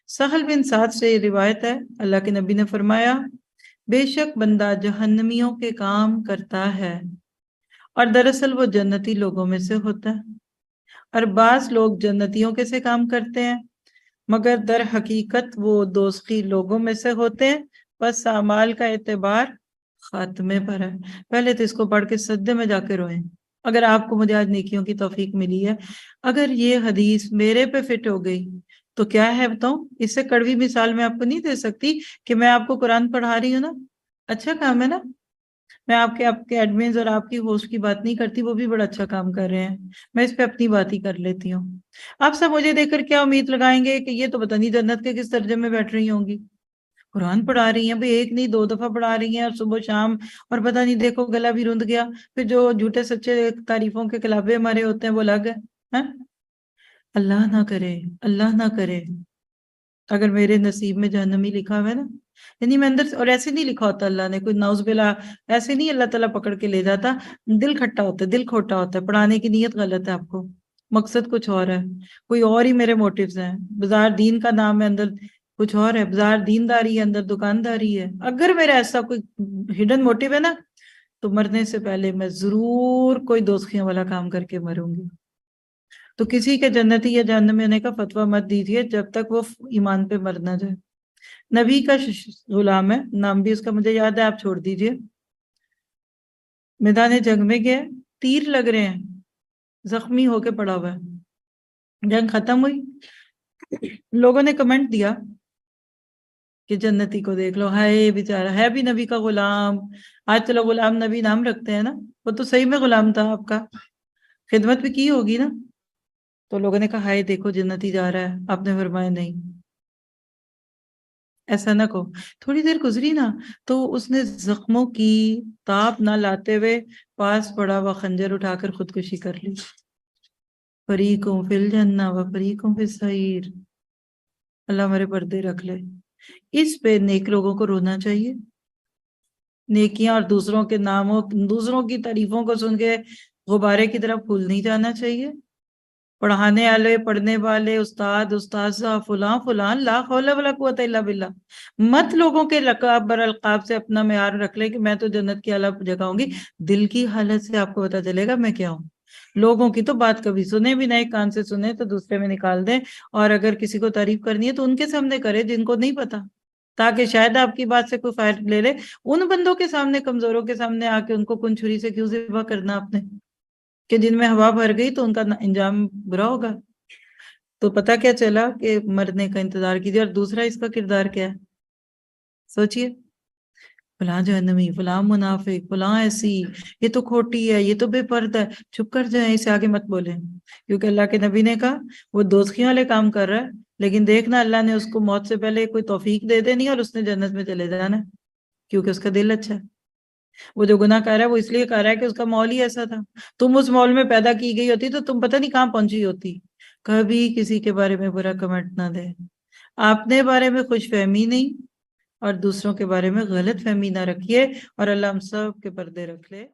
سہل بن سعد سے یہ روایت ہے، اللہ کے نبی نے فرمایا بے شک بندہ جہنمیوں کے کام کرتا ہے اور دراصل وہ جنتی لوگوں میں سے ہوتا ہے، اور بعض لوگ جنتیوں کے سے کام کرتے ہیں مگر در حقیقت وہ دوزخی لوگوں میں سے ہوتے ہیں، بس اعمال کا اعتبار خاتمے پر ہے۔ پہلے تو اس کو پڑھ کے سجدے میں جا کے روئیں اگر آپ کو مجھے آج نیکیوں کی توفیق ملی ہے۔ اگر یہ حدیث میرے پہ فٹ ہو گئی تو کیا ہے بتاؤں، اس سے کڑوی مثال میں آپ کو نہیں دے سکتی کہ میں آپ کو قرآن پڑھا رہی ہوں نا، اچھا کام ہے نا، میں آپ کے ایڈمنز اور آپ کی ہوسٹ کی بات نہیں کرتی، وہ بھی بڑا اچھا کام کر رہے ہیں، میں اس پہ اپنی بات ہی کر لیتی ہوں۔ آپ سب مجھے دیکھ کر کیا امید لگائیں گے کہ یہ تو پتہ نہیں جنت کے کس درجے میں بیٹھ رہی ہوں گی، قرآن پڑھا رہی ہیں بھئی، ایک نہیں 2 دفعہ پڑھا رہی ہیں اور صبح شام، اور پتہ نہیں دیکھو گلا بھی رند گیا، پھر جو جھوٹے سچے تعریفوں کے کلابے ہمارے ہوتے ہیں وہ الگ ہے۔ اللہ نہ کرے، اللہ نہ کرے اگر میرے نصیب میں جہنمی لکھا ہوا ہے نا، یعنی میں اندر سے، اور ایسے نہیں لکھا ہوتا اللہ نے، کوئی نعوذ باللہ ایسے نہیں اللہ تعالیٰ پکڑ کے لے جاتا، دل کھٹا ہوتا ہے، دل کھوٹا ہوتا ہے، پڑھانے کی نیت غلط ہے، آپ کو مقصد کچھ اور ہے، کوئی اور ہی میرے موٹیوز ہیں، بازار دین کا نام ہے، اندر کچھ اور ہے، بازار دینداری ہے، اندر دکانداری ہے۔ اگر میرا ایسا کوئی ہڈن موٹیو ہے نا تو مرنے سے پہلے میں ضرور کوئی دوزخیوں والا کام کر کے مروں گی۔ تو کسی کے جنتی یا جہنمی ہونے کا فتویٰ مت دیجیے جب تک وہ ایمان پہ مر نہ جائے۔ نبی کا غلام ہے، نام بھی اس کا مجھے یاد ہے، آپ چھوڑ دیجئے، میدان جنگ میں گیا، تیر لگ رہے ہیں، زخمی ہو کے پڑا ہوا ہے، جنگ ختم ہوئی، لوگوں نے کمنٹ دیا کہ جنتی کو دیکھ لو، ہائے بیچارہ، ہے بھی نبی کا غلام، آج چلو غلام نبی نام رکھتے ہیں نا، وہ تو صحیح میں غلام تھا آپ کا، خدمت بھی کی ہوگی نا، تو لوگوں نے کہا ہائے دیکھو جنتی جا رہا ہے، آپ نے فرمایا نہیں، ایسا نہ کہو۔ تھوڑی دیر گزری نا تو اس نے زخموں کی تاب نہ لاتے ہوئے پاس پڑا ہوا خنجر اٹھا کر خودکشی کر لی۔ فریقوں فی الجنہ و فریقوں فی السعیر، اللہ ہمارے پردے رکھ لے۔ اس پہ نیک لوگوں کو رونا چاہیے، نیکیاں اور دوسروں کے ناموں، دوسروں کی تعریفوں کو سن کے غبارے کی طرف پھول نہیں جانا چاہیے۔ پڑھانے والے، پڑھنے والے، استاد، استاذہ، فلاں فلاں، لا حول ولا قوت الا باللہ، مت لوگوں کے لقب بر القاب سے اپنا معیار رکھ لے کہ میں تو جنت کی اعلیٰ جگہ ہوں گی۔ دل کی حالت سے آپ کو پتا چلے گا میں کیا ہوں۔ لوگوں کی تو بات کبھی سنے بھی نہ، ایک کان سے سنے تو دوسرے میں نکال دیں، اور اگر کسی کو تعریف کرنی ہے تو ان کے سامنے کرے جن کو نہیں پتا، تاکہ شاید آپ کی بات سے کوئی فائدہ لے لے۔ ان بندوں کے سامنے، کمزوروں کے سامنے آ کے ان کو کن چھری سے کیوں ذبح کرنا آپ نے، کہ جن میں ہوا بھر گئی تو ان کا انجام برا ہوگا۔ تو پتہ کیا چلا کہ مرنے کا انتظار کیجیے، اور دوسرا اس کا کردار کیا ہے سوچئے، فلاں جہنمی، فلاں منافق، فلاں ایسی، یہ تو کھوٹی ہے، یہ تو بے پردہ ہے، چپ کر جائیں، اسے آگے مت بولیں، کیونکہ اللہ کے نبی نے کہا وہ دوزخیوں والے کام کر رہا ہے، لیکن دیکھنا اللہ نے اس کو موت سے پہلے کوئی توفیق دے دینی اور اس نے جنت میں چلے جانا ہے، کیونکہ اس کا دل اچھا ہے۔ وہ جو گناہ کر رہا ہے وہ اس لیے کر رہا ہے کہ اس کا ماحول ہی ایسا تھا، تم اس ماحول میں پیدا کی گئی ہوتی تو تم پتہ نہیں کہاں پہنچی ہوتی۔ کبھی کسی کے بارے میں برا کمنٹ نہ دے، اپنے بارے میں خوش فہمی نہیں اور دوسروں کے بارے میں غلط فہمی نہ رکھیے، اور اللہ ہم سب کے پردے رکھ لے۔